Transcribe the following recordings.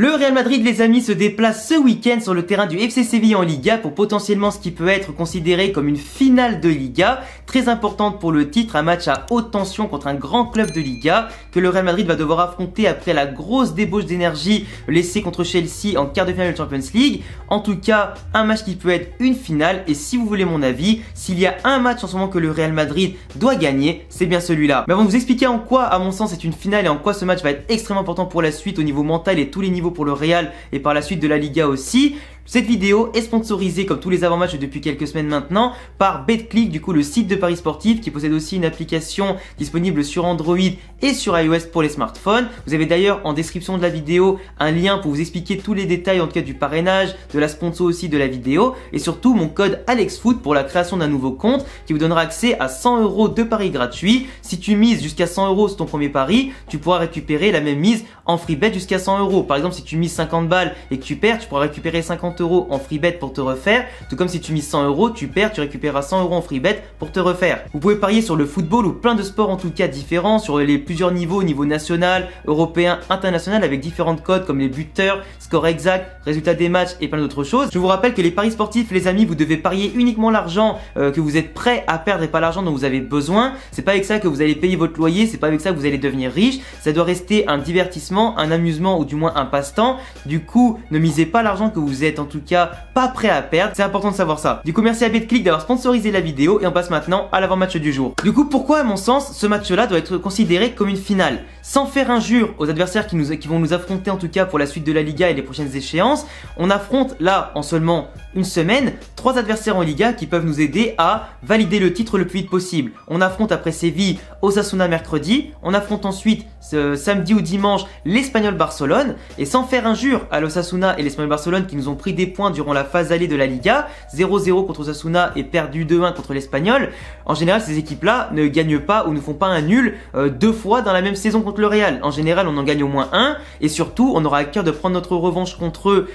Le Real Madrid, les amis, se déplace ce week-end sur le terrain du FC Séville en Liga pour potentiellement ce qui peut être considéré comme une finale de Liga, très importante pour le titre, un match à haute tension contre un grand club de Liga que le Real Madrid va devoir affronter après la grosse débauche d'énergie laissée contre Chelsea en quart de finale de Champions League. En tout cas, un match qui peut être une finale et si vous voulez mon avis, s'il y a un match en ce moment que le Real Madrid doit gagner, c'est bien celui-là. Mais avant de vous expliquer en quoi, à mon sens, c'est une finale et en quoi ce match va être extrêmement important pour la suite au niveau mental et tous les niveaux pour le Real et par la suite de la Liga aussi. Cette vidéo est sponsorisée comme tous les avant-matchs depuis quelques semaines maintenant par Betclic, du coup le site de paris sportifs qui possède aussi une application disponible sur Android et sur iOS pour les smartphones. Vous avez d'ailleurs en description de la vidéo un lien pour vous expliquer tous les détails en tout cas du parrainage, de la sponsor aussi de la vidéo et surtout mon code AlexFoot pour la création d'un nouveau compte qui vous donnera accès à 100 € de paris gratuits. Si tu mises jusqu'à 100 € sur ton premier pari, tu pourras récupérer la même mise en free bet jusqu'à 100 €. Par exemple, si tu mises 50 balles et que tu perds, tu pourras récupérer 50 € en free bet pour te refaire, tout comme si tu mises 100 €, tu perds, tu récupéreras 100 € en free bet pour te refaire. Vous pouvez parier sur le football ou plein de sports en tout cas différents, sur les plusieurs niveaux, niveau national, européen, international, avec différentes codes comme les buteurs, score exact, résultat des matchs et plein d'autres choses. Je vous rappelle que les paris sportifs, les amis, vous devez parier uniquement l'argent que vous êtes prêt à perdre et pas l'argent dont vous avez besoin. C'est pas avec ça que vous allez payer votre loyer, c'est pas avec ça que vous allez devenir riche. Ça doit rester un divertissement, un amusement ou du moins un passe-temps. Du coup, ne misez pas l'argent que vous êtes en tout cas pas prêt à perdre, c'est important de savoir ça. Du coup, merci à Betclic d'avoir sponsorisé la vidéo et on passe maintenant à l'avant-match du jour. Du coup, pourquoi à mon sens ce match-là doit être considéré comme une finale? Sans faire injure aux adversaires qui vont nous affronter en tout cas pour la suite de la Liga et les prochaines échéances, on affronte là en seulement une semaine 3 adversaires en Liga qui peuvent nous aider à valider le titre le plus vite possible. On affronte après Séville Osasuna mercredi, on affronte ensuite samedi ou dimanche l'Espagnol Barcelone et sans faire injure à l'Osasuna et l'Espagnol Barcelone qui nous ont pris des points durant la phase allée de la Liga, 0-0 contre Osasuna et perdu 2-1 contre l'Espagnol. En général, ces équipes-là ne gagnent pas ou ne font pas un nul 2 fois dans la même saison contre le Real. En général, on en gagne au moins un et surtout, on aura à cœur de prendre notre revanche contre eux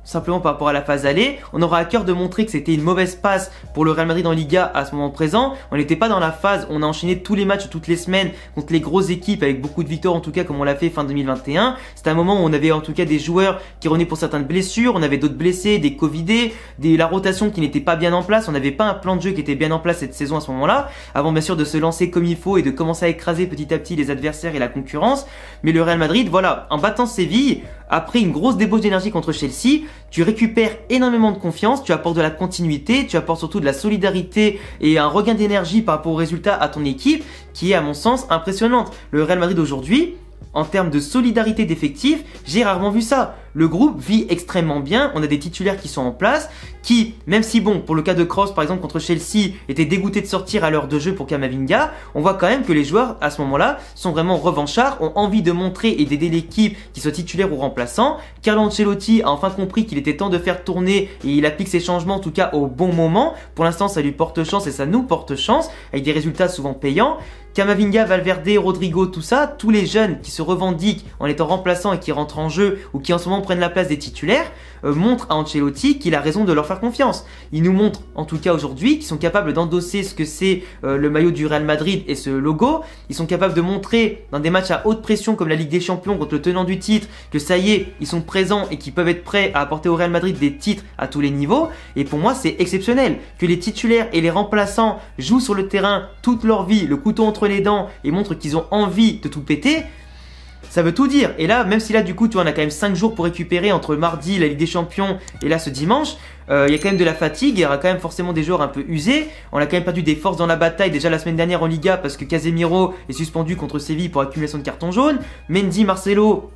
simplement par rapport à la phase allée. On aura à cœur de montrer que c'était une mauvaise passe pour le Real Madrid en Liga à ce moment présent. On n'était pas dans la phase où on a enchaîné tous les matchs toutes les semaines contre les grosses équipes avec beaucoup de victoires en tout cas comme on l'a fait fin 2021. C'était un moment où on avait en tout cas des joueurs qui revenaient pour certaines blessures, on avait d'autres blessés, des covidés, la rotation qui n'était pas bien en place, on n'avait pas un plan de jeu qui était bien en place cette saison à ce moment-là, avant bien sûr de se lancer comme il faut et de commencer à écraser petit à petit les adversaires et la concurrence. Mais le Real Madrid, voilà, en battant Séville, après une grosse débauche d'énergie contre Chelsea, tu récupères énormément de confiance, tu apportes de la continuité, tu apportes surtout de la solidarité et un regain d'énergie par rapport aux résultats à ton équipe qui est à mon sens impressionnante. Le Real Madrid aujourd'hui, en termes de solidarité d'effectifs, j'ai rarement vu ça. Le groupe vit extrêmement bien, on a des titulaires qui sont en place, qui, même si bon, pour le cas de Kroos par exemple contre Chelsea, étaient dégoûtés de sortir à l'heure de jeu pour Camavinga, on voit quand même que les joueurs à ce moment-là sont vraiment revanchards, ont envie de montrer et d'aider l'équipe, qu'ils soient titulaires ou remplaçants. Carlo Ancelotti a enfin compris qu'il était temps de faire tourner et il applique ses changements en tout cas au bon moment. Pour l'instant, ça lui porte chance et ça nous porte chance, avec des résultats souvent payants. Camavinga, Valverde, Rodrigo, tout ça, tous les jeunes qui se revendiquent en étant remplaçants et qui rentrent en jeu ou qui en ce moment prennent la place des titulaires, montrent à Ancelotti qu'il a raison de leur faire confiance. Il nous montre en tout cas aujourd'hui qu'ils sont capables d'endosser ce que c'est le maillot du Real Madrid et ce logo. Ils sont capables de montrer dans des matchs à haute pression comme la Ligue des Champions contre le tenant du titre que ça y est, ils sont présents et qu'ils peuvent être prêts à apporter au Real Madrid des titres à tous les niveaux. Et pour moi, c'est exceptionnel que les titulaires et les remplaçants jouent sur le terrain toute leur vie, le couteau entre les dents et montrent qu'ils ont envie de tout péter. Ça veut tout dire. Et là, même si là, du coup, tu vois, on a quand même 5 jours pour récupérer entre mardi, la Ligue des Champions et là, ce dimanche. Il y a quand même de la fatigue, il y aura quand même forcément des joueurs un peu usés. On a quand même perdu des forces dans la bataille déjà la semaine dernière en Liga parce que Casemiro est suspendu contre Séville pour accumulation de cartons jaunes. Mendy, Marcelo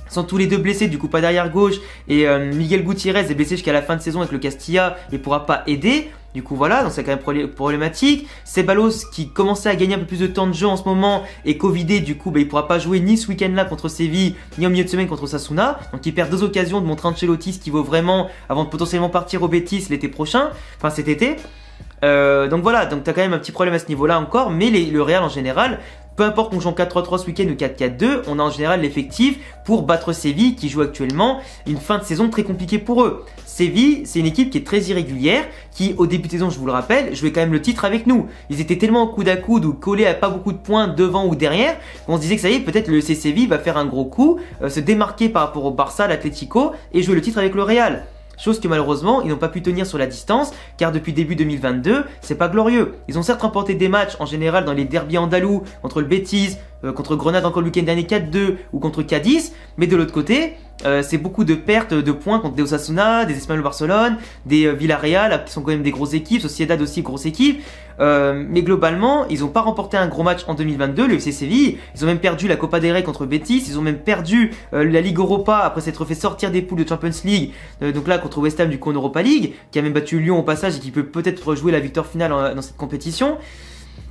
sont tous les deux blessés, du coup pas d'arrière gauche. Et Miguel Gutiérrez est blessé jusqu'à la fin de saison avec le Castilla et pourra pas aider. Du coup voilà, donc c'est quand même problématique. Ceballos qui commençait à gagner un peu plus de temps de jeu en ce moment est covidé, du coup il pourra pas jouer ni ce week-end-là contre Séville, ni en milieu de semaine contre Osasuna. Donc il perd 2 occasions de montrer Ancelotti ce qu'il vaut vraiment avant de potentiellement partir au Betis l'été prochain, enfin cet été. Donc voilà, donc tu as quand même un petit problème à ce niveau-là encore, mais le Real en général peu importe qu'on joue en 4-3-3 ce week-end ou 4-4-2, on a en général l'effectif pour battre Séville qui joue actuellement une fin de saison très compliquée pour eux. Séville, c'est une équipe qui est très irrégulière, qui au début de saison, je vous le rappelle, jouait quand même le titre avec nous. Ils étaient tellement coude à coude ou collés à pas beaucoup de points devant ou derrière, qu'on se disait que ça y est, peut-être le FC Séville va faire un gros coup, se démarquer par rapport au Barça, l'Atlético et jouer le titre avec le Real. Chose que malheureusement, ils n'ont pas pu tenir sur la distance, car depuis début 2022, c'est pas glorieux. Ils ont certes remporté des matchs en général dans les derbys andalous, contre le Betis, contre Grenade encore le week-end dernier 4-2 ou contre Cadiz, mais de l'autre côté, c'est beaucoup de pertes de points contre des Osasuna, des Espanyol Barcelone, des Villarreal, qui sont quand même des grosses équipes, Sociedad aussi grosse équipe. Mais globalement, ils n'ont pas remporté un gros match en 2022, le FC Séville. Ils ont même perdu la Copa del Rey contre Betis, ils ont même perdu la Ligue Europa après s'être fait sortir des poules de Champions League. Donc là, contre West Ham du coup en Europa League, qui a même battu Lyon au passage et qui peut peut-être jouer la victoire finale dans cette compétition.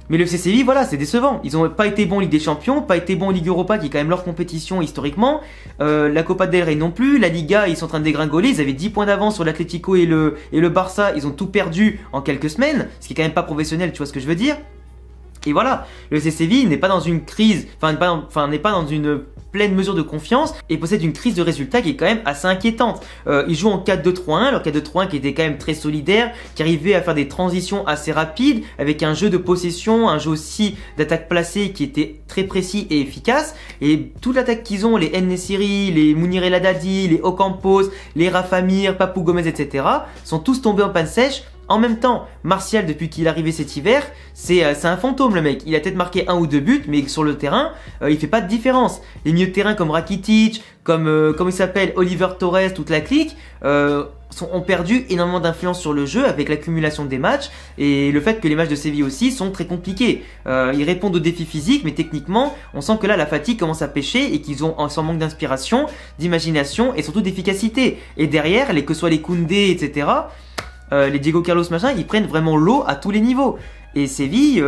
Mais le FC Séville, voilà, c'est décevant. Ils n'ont pas été bons en Ligue des Champions, pas été bons en Ligue Europa, qui est quand même leur compétition historiquement. La Copa del Rey non plus. La Liga, ils sont en train de dégringoler. Ils avaient 10 points d'avance sur l'Atlético et le Barça. Ils ont tout perdu en quelques semaines, ce qui est quand même pas professionnel, tu vois ce que je veux dire. Et voilà, le FC Séville n'est pas dans une crise, n'est pas dans une pleine mesure de confiance et possède une crise de résultats qui est quand même assez inquiétante. Ils jouent en 4-2-3-1, leur 4-2-3-1 qui était quand même très solidaire, qui arrivait à faire des transitions assez rapides, avec un jeu de possession, un jeu aussi d'attaque placée qui était très précis et efficace. Et toute l'attaque qu'ils ont, les En-Nesyri, les Mounir El Haddadi, les Ocampos, les Rafa Mir, Papou Gomez, etc., sont tous tombés en panne sèche. En même temps, Martial, depuis qu'il est arrivé cet hiver, c'est un fantôme le mec. Il a peut-être marqué 1 ou 2 buts, mais sur le terrain, il fait pas de différence. Les milieux de terrain comme Rakitic, comme il s'appelle, Oliver Torres, toute la clique, ont perdu énormément d'influence sur le jeu avec l'accumulation des matchs et le fait que les matchs de Séville aussi sont très compliqués. Ils répondent aux défis physiques, mais techniquement, on sent que là, la fatigue commence à pêcher et qu'ils sont en manque d'inspiration, d'imagination et surtout d'efficacité. Et derrière, que ce soit les Koundé, etc., les Diego Carlos machin, ils prennent vraiment l'eau à tous les niveaux. Et Séville,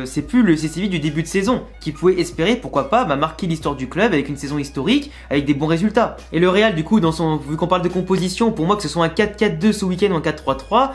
c'est plus le Séville du début de saison qui pouvait espérer, pourquoi pas, marquer l'histoire du club avec une saison historique, avec des bons résultats. Et le Real, du coup, vu qu'on parle de composition, pour moi que ce soit un 4-4-2 ce week-end ou un 4-3-3,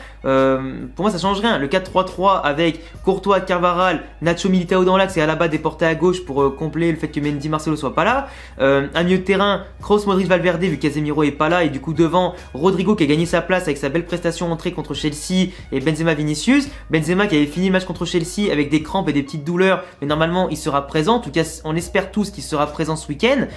pour moi ça change rien. Le 4-3-3 avec Courtois, Carvajal, Nacho Militao dans l'axe et Alaba déporté à gauche pour combler le fait que Mendy Marcelo soit pas là. Un milieu de terrain, Kroos, Modric, Valverde vu que Casemiro est pas là et du coup devant Rodrigo qui a gagné sa place avec sa belle prestation entrée contre Chelsea et Benzema Vinicius. Benzema qui avait fini match contre Chelsea avec des crampes et des petites douleurs, mais normalement il sera présent. En tout cas, on espère tous qu'il sera présent ce week-end.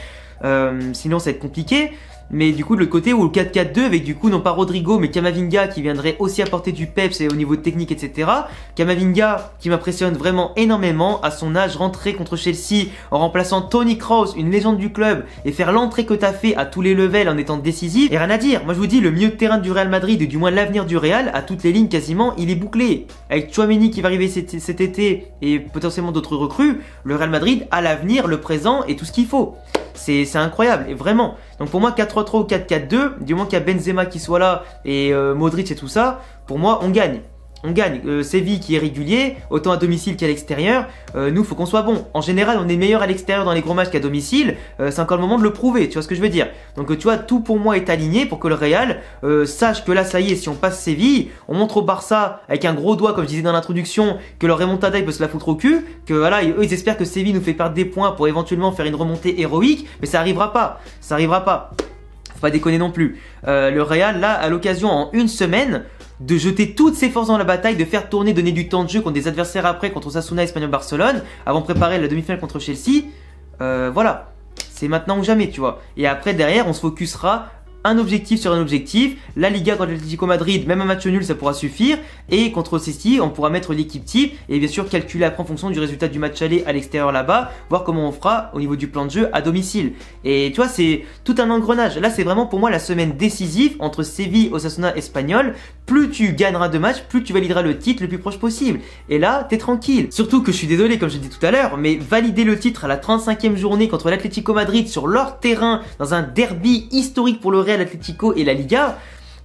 Sinon, ça va être compliqué. Mais du coup, de l'autre côté, ou le 4-4-2 avec du coup non pas Rodrigo, mais Camavinga qui viendrait aussi apporter du peps et au niveau technique, etc. Camavinga qui m'impressionne vraiment énormément à son âge, rentrer contre Chelsea en remplaçant Toni Kroos, une légende du club, et faire l'entrée que t'as fait à tous les levels en étant décisif. Et rien à dire. Moi, je vous dis, le milieu de terrain du Real Madrid, et du moins l'avenir du Real, à toutes les lignes quasiment, il est bouclé. Avec Tchouaméni qui va arriver cet été et potentiellement d'autres recrues, le Real Madrid a l'avenir, le présent et tout ce qu'il faut. C'est incroyable, et vraiment. Donc pour moi, 4-3-3 ou 4-4-2, du moment qu'il y a Benzema qui soit là et Modric et tout ça, pour moi, on gagne. On gagne. Séville qui est régulier, autant à domicile qu'à l'extérieur. Nous, faut qu'on soit bon. En général, on est meilleur à l'extérieur dans les gros matchs qu'à domicile. C'est encore le moment de le prouver, tu vois ce que je veux dire. Donc tu vois, tout pour moi est aligné pour que le Real sache que là, ça y est, si on passe Séville, on montre au Barça avec un gros doigt, comme je disais dans l'introduction, que leur remontada, il peut se la foutre au cul. Que voilà, eux, ils espèrent que Séville nous fait perdre des points pour éventuellement faire une remontée héroïque. Mais ça arrivera pas. Ça arrivera pas. Faut pas déconner non plus. Le Real, là, a l'occasion en une semaine de jeter toutes ses forces dans la bataille, de faire tourner, donner du temps de jeu contre des adversaires après, contre Osasuna, Espanyol, Barcelone, avant de préparer la demi-finale contre Chelsea. Voilà, c'est maintenant ou jamais, tu vois. Et après, derrière, on se focusera un objectif sur un objectif. La Liga contre l'Atlético Madrid, même un match nul, ça pourra suffire. Et contre City, on pourra mettre l'équipe type et bien sûr calculer après en fonction du résultat du match aller à l'extérieur là-bas, voir comment on fera au niveau du plan de jeu à domicile. Et tu vois, c'est tout un engrenage. Là, c'est vraiment pour moi la semaine décisive entre Séville, Osasuna, Espanyol. Plus tu gagneras de matchs, plus tu valideras le titre le plus proche possible. Et là, t'es tranquille. Surtout que je suis désolé, comme je l'ai dit tout à l'heure, mais valider le titre à la 35e journée contre l'Atlético Madrid sur leur terrain, dans un derby historique pour le Real, l'Atlético et la Liga,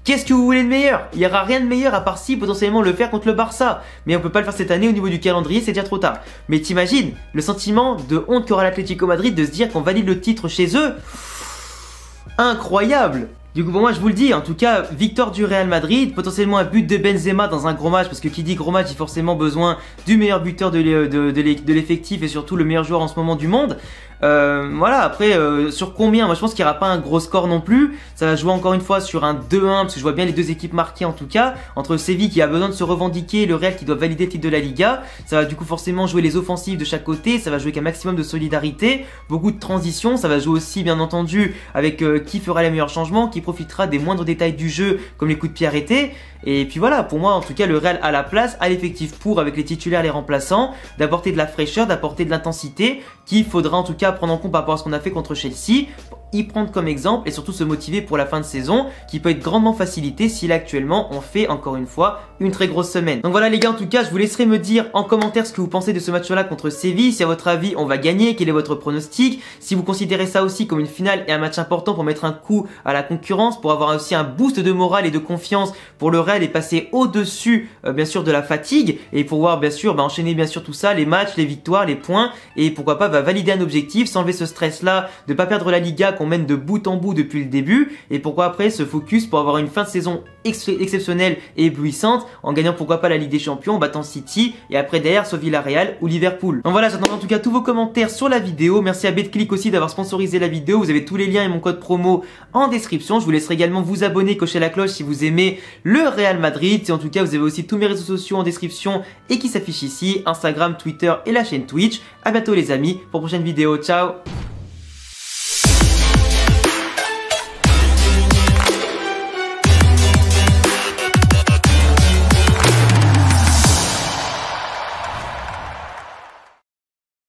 qu'est-ce que vous voulez de meilleur? Il n'y aura rien de meilleur à part si potentiellement le faire contre le Barça. Mais on peut pas le faire cette année au niveau du calendrier, c'est déjà trop tard. Mais t'imagines le sentiment de honte qu'aura l'Atlético Madrid de se dire qu'on valide le titre chez eux? Incroyable! Du coup pour moi je vous le dis, en tout cas victoire du Real Madrid, potentiellement un but de Benzema dans un gros match, parce que qui dit gros match dit forcément besoin du meilleur buteur de l'effectif et surtout le meilleur joueur en ce moment du monde. Voilà, après sur combien, moi je pense qu'il n'y aura pas un gros score non plus, ça va jouer encore une fois sur un 2-1 parce que je vois bien les deux équipes marquées en tout cas, entre Séville qui a besoin de se revendiquer et le Real qui doit valider le titre de la Liga. Ça va du coup forcément jouer les offensives de chaque côté, ça va jouer avec un maximum de solidarité, beaucoup de transitions, ça va jouer aussi bien entendu avec qui fera les meilleurs changements, qui profitera des moindres détails du jeu comme les coups de pied arrêtés. Et puis voilà, pour moi en tout cas le Real a la place, a l'effectif pour, avec les titulaires, les remplaçants, d'apporter de la fraîcheur, d'apporter de l'intensité qu'il faudra en tout cas prendre en compte par rapport à ce qu'on a fait contre Chelsea, y prendre comme exemple et surtout se motiver pour la fin de saison qui peut être grandement facilitée si là actuellement on fait encore une fois une très grosse semaine. Donc voilà les gars, en tout cas je vous laisserai me dire en commentaire ce que vous pensez de ce match là contre Séville, si à votre avis on va gagner, quel est votre pronostic, si vous considérez ça aussi comme une finale et un match important pour mettre un coup à la concurrence, pour avoir aussi un boost de morale et de confiance pour le Real et passer au-dessus bien sûr de la fatigue et pouvoir bien sûr enchaîner bien sûr tout ça, les matchs, les victoires, les points et pourquoi pas valider un objectif, s'enlever ce stress là de pas perdre la Liga qu'on mène de bout en bout depuis le début et pourquoi après se focus pour avoir une fin de saison exceptionnelle et éblouissante en gagnant pourquoi pas la Ligue des Champions, en battant City et après derrière soit Villarreal ou Liverpool. Donc voilà, j'attends en tout cas tous vos commentaires sur la vidéo. Merci à BetClick aussi d'avoir sponsorisé la vidéo. Vous avez tous les liens et mon code promo en description. Je vous laisserai également vous abonner, cocher la cloche si vous aimez le Real Madrid. Et en tout cas, vous avez aussi tous mes réseaux sociaux en description et qui s'affichent ici, Instagram, Twitter et la chaîne Twitch. À bientôt les amis pour une prochaine vidéo. Ciao.